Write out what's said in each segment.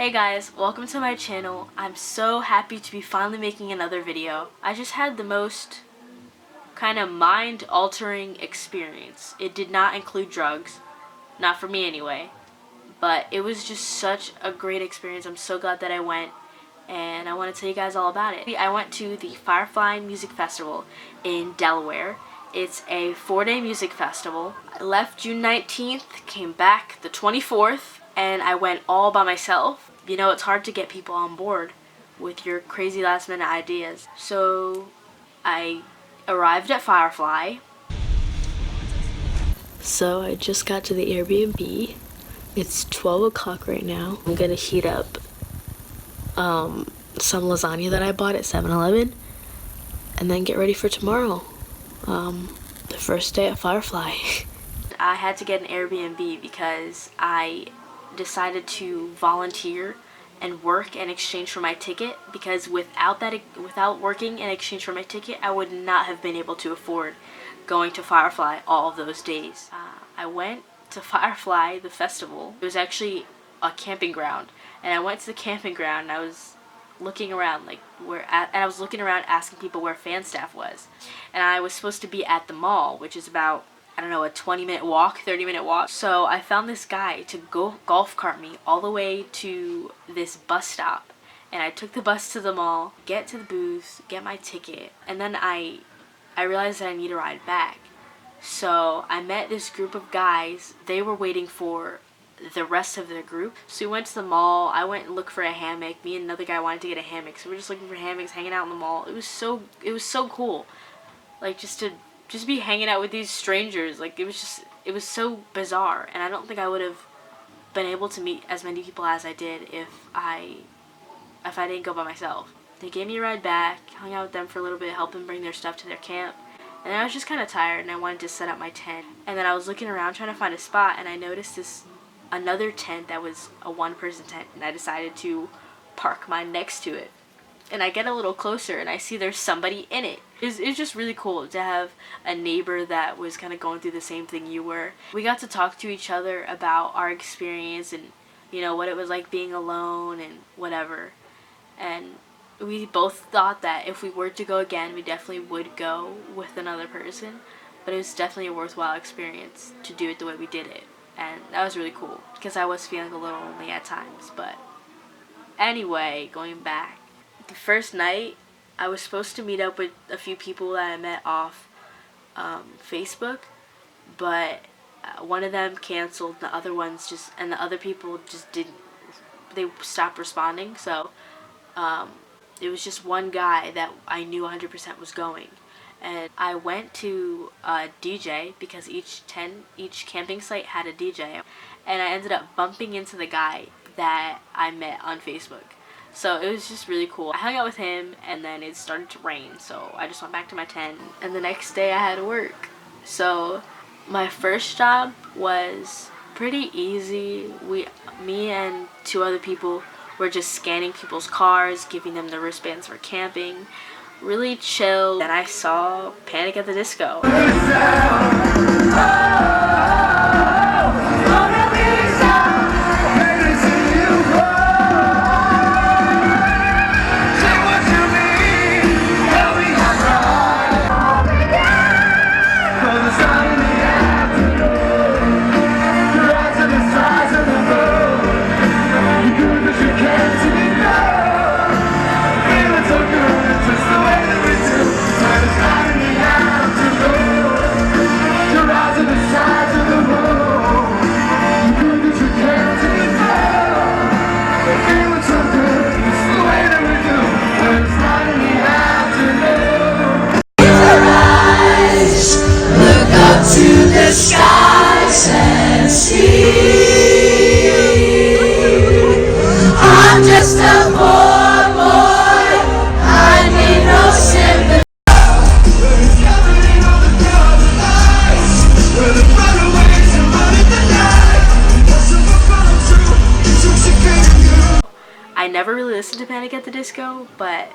Hey guys, welcome to my channel. I'm so happy to be finally making another video. I just had the most kind of mind-altering experience. It did not include drugs, not for me anyway, but it was just such a great experience. I'm so glad that I went, and I want to tell you guys all about it. I went to the Firefly Music Festival in Delaware. It's a 4-day music festival. I left June 19th, came back the 24th, and I went all by myself. You know, it's hard to get people on board with your crazy last minute ideas. So I arrived at Firefly. So I just got to the Airbnb. It's 12 o'clock right now. I'm gonna heat up some lasagna that I bought at 7-Eleven and then get ready for tomorrow, the first day at Firefly. I had to get an Airbnb because I decided to volunteer and work in exchange for my ticket, because without working in exchange for my ticket, I would not have been able to afford going to Firefly all of those days. I went to Firefly, the festival. It was actually a camping ground, and I went to the camping ground and I was looking around asking people where fan staff was, and I was supposed to be at the mall, which is about, I don't know, a 20-minute walk, 30-minute walk. So I found this guy to go golf cart me all the way to this bus stop. And I took the bus to the mall, get to the booth, get my ticket, and then I realized that I need a ride back. So I met this group of guys. They were waiting for the rest of their group. So we went to the mall. I went and looked for a hammock. Me and another guy wanted to get a hammock. So we were just looking for hammocks, hanging out in the mall. It was so cool. Like, just be hanging out with these strangers. Like, it was so bizarre, and I don't think I would have been able to meet as many people as I did if I didn't go by myself. They gave me a ride back, hung out with them for a little bit, helped them bring their stuff to their camp, and I was just kind of tired, and I wanted to set up my tent. And then I was looking around trying to find a spot, and I noticed another tent that was a one-person tent, and I decided to park mine next to it. And I get a little closer and I see there's somebody in it. It's just really cool to have a neighbor that was kind of going through the same thing you were. We got to talk to each other about our experience and, you know, what it was like being alone and whatever. And we both thought that if we were to go again, we definitely would go with another person. But it was definitely a worthwhile experience to do it the way we did it. And that was really cool because I was feeling a little lonely at times. But anyway, going back. The first night, I was supposed to meet up with a few people that I met off Facebook, but one of them canceled. The other people just didn't. They stopped responding. So it was just one guy that I knew 100% was going, and I went to a DJ because each camping site had a DJ, and I ended up bumping into the guy that I met on Facebook. So it was just really cool. I hung out with him, and then it started to rain, so I just went back to my tent, and the next day I had to work. So my first job was pretty easy. Me and two other people were just scanning people's cars, giving them the wristbands for camping. Really chill. Then I saw Panic at the Disco. To the skies and see, I'm just a poor boy, I need no sympathy. I never really listened to Panic at the Disco, but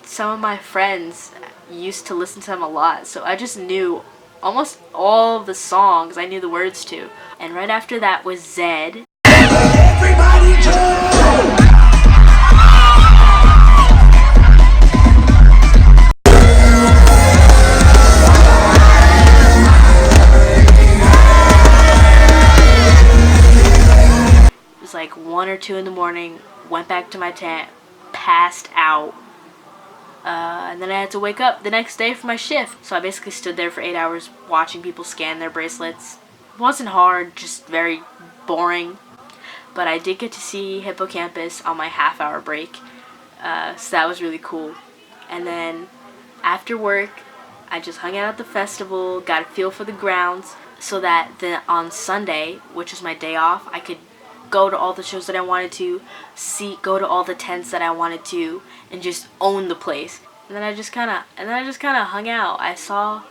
some of my friends used to listen to them a lot, so I just knew almost all of the songs. I knew the words to. And right after that was Zed. Everybody was like 1 or 2 in the morning, went back to my tent, passed out, and then I had to wake up the next day for my shift. So I basically stood there for 8 hours watching people scan their bracelets. It wasn't hard, just very boring. But I did get to see Hippocampus on my half-hour break, so that was really cool. And then after work, I just hung out at the festival, got a feel for the grounds, so that then on Sunday, which was my day off, I could go to all the shows that I wanted to, go to all the tents that I wanted to, and just own the place. And then I just kind of hung out. I saw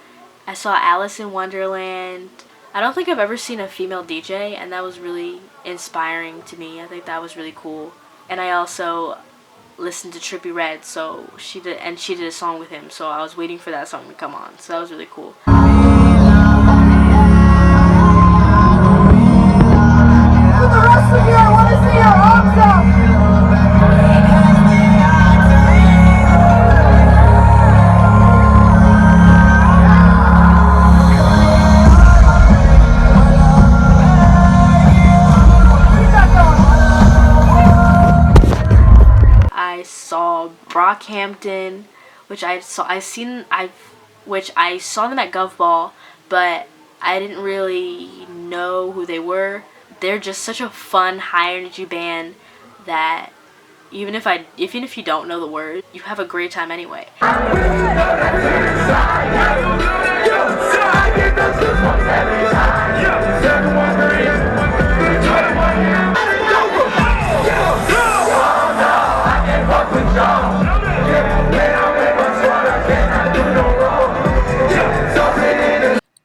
Alice in Wonderland. I don't think I've ever seen a female DJ, and that was really inspiring to me. I think that was really cool. And I also listened to Trippie Redd, so she did a song with him, so I was waiting for that song to come on, so that was really cool. For the rest of you, I want to see your arms up. I saw Brockhampton, which I saw them at Gov Ball, but I didn't really know who they were. They're just such a fun, high energy band that even if you don't know the words, you have a great time anyway.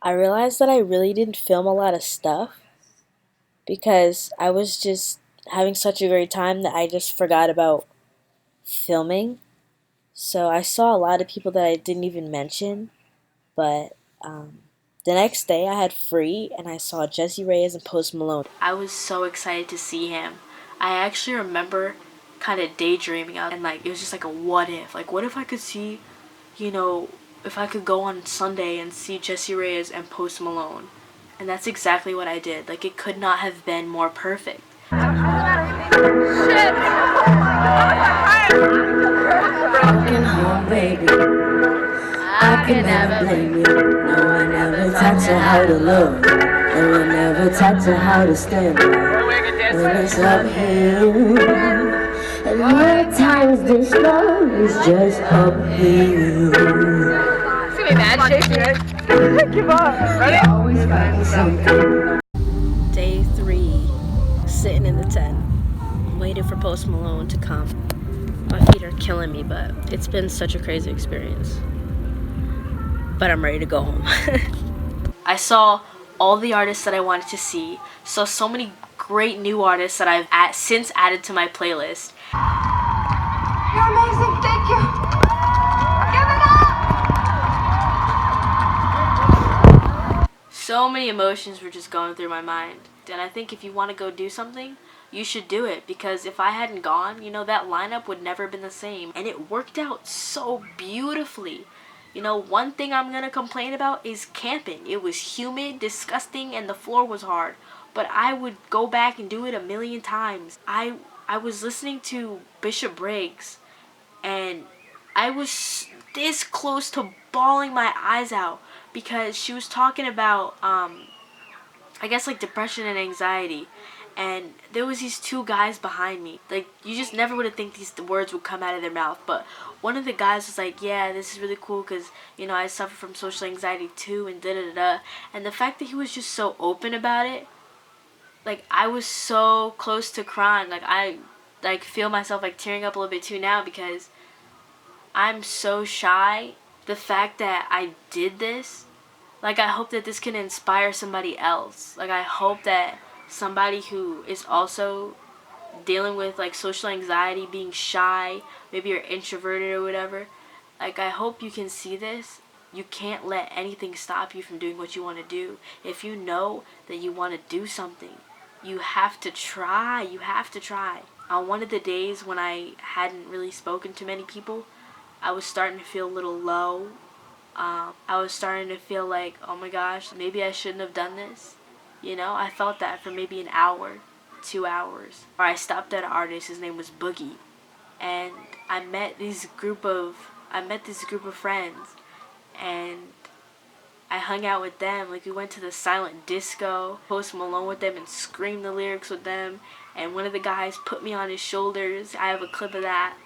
I realized that I really didn't film a lot of stuff because I was just having such a great time that I just forgot about filming. So I saw a lot of people that I didn't even mention, but the next day I had free and I saw Jessie Reyez and Post Malone. I was so excited to see him. I actually remember kind of daydreaming out, and like it was just like a what if. Like what if I could see, if I could go on Sunday and see Jessie Reyez and Post Malone. And that's exactly what I did. Like it could not have been more perfect. Broken home, baby. I can never blame you. No one ever taught you how to love. No one ever taught you how to stand when it's uphill. And at times this love is just uphill. It's gonna be mad shaky, right? Come on, ready? Always find something. Day 3, sitting in the tent, waiting for Post Malone to come. My feet are killing me, but it's been such a crazy experience. But I'm ready to go home. I saw all the artists that I wanted to see. Saw so many great new artists that I've since added to my playlist. You're amazing, thank you. Give it up! So many emotions were just going through my mind. And I think if you want to go do something, you should do it. Because if I hadn't gone, that lineup would never have been the same. And it worked out so beautifully. One thing I'm going to complain about is camping. It was humid, disgusting, and the floor was hard. But I would go back and do it a million times. I was listening to Bishop Briggs, and I was this close to bawling my eyes out because she was talking about, I guess, like depression and anxiety. And there was these 2 guys behind me. Like, you just never would have think the words would come out of their mouth. But one of the guys was like, yeah, this is really cool because, I suffer from social anxiety too, and da-da-da-da. And the fact that he was just so open about it, like, I was so close to crying. Like, I, feel myself, tearing up a little bit too now because I'm so shy. The fact that I did this, I hope that this can inspire somebody else. I hope that somebody who is also dealing with social anxiety, being shy, maybe you're introverted or whatever, I hope you can see this. You can't let anything stop you from doing what you want to do. If you know that you want to do something, you have to try. On one of the days when I hadn't really spoken to many people, I was starting to feel a little low. I was starting to feel like, oh my gosh, maybe I shouldn't have done this. I felt that for maybe an hour. 2 hours. Or I stopped at an artist, his name was Boogie, and I met this group of friends, and I hung out with them. Like, we went to the silent disco, Post Malone with them, and screamed the lyrics with them. And one of the guys put me on his shoulders. I have a clip of that.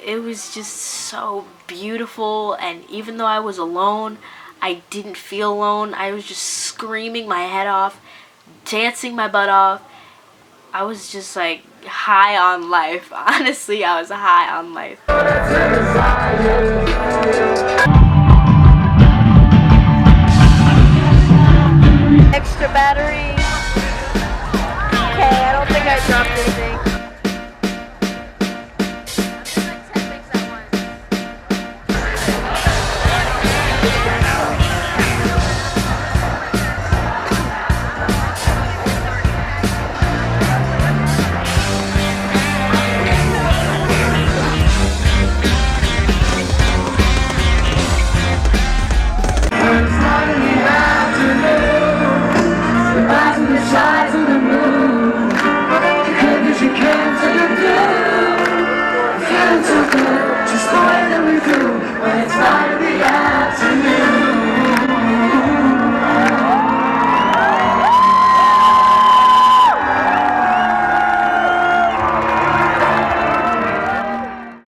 It was just so beautiful, and even though I was alone, I didn't feel alone. I was just screaming my head off, dancing my butt off. I was just like high on life. Honestly, I was high on life. Extra battery. Okay, I don't think I dropped anything. It's like the afternoon.